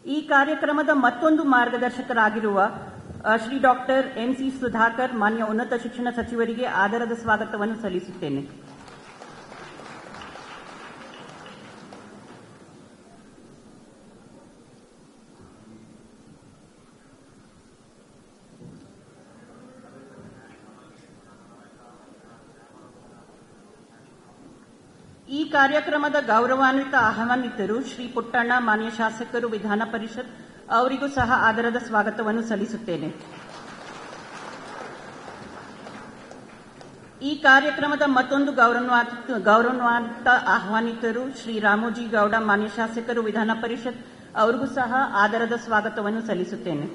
ಈ ಕಾರ್ಯಕ್ರಮದ ಮತ್ತೊಂದು ಮಾರ್ಗದರ್ಶಕರಾಗಿರುವ ಶ್ರೀ ಡಾಕ್ಟರ್ ಎಂ.ಸಿ. ಸುಧಾಕರ್ ಮಾನ್ಯ ಉನ್ನತ ಶಿಕ್ಷಣ ಸಚಿವರಿಗೆ ಆದರದ ಸ್ವಾಗತವನ್ನು ಸಲ್ಲಿಸುತ್ತೇನೆ. ಈ ಕಾರ್ಯಕ್ರಮದ ಗೌರವಾನ್ವಿತ ಆಹ್ವಾನಿತರು ಶ್ರೀ ಪುಟ್ಟಣ್ಣ ಮಾನ್ಯ ಶಾಸಕರು ವಿಧಾನ ಪರಿಷತ್ ಅವರಿಗೂ ಸಹ ಆದರದ ಸ್ವಾಗತವನ್ನು ಸಲ್ಲಿಸುತ್ತೇನೆ. ಈ ಕಾರ್ಯಕ್ರಮದ ಮತ್ತೊಂದು ಗೌರವಾನ್ವಿತ ಆಹ್ವಾನಿತರು ಶ್ರೀ ರಾಮೋಜಿ ಗೌಡ ಮಾನ್ಯ ಶಾಸಕರು ವಿಧಾನ ಪರಿಷತ್ ಅವರಿಗೂ ಸಹ ಆದರದ ಸ್ವಾಗತವನ್ನು ಸಲ್ಲಿಸುತ್ತೇನೆ.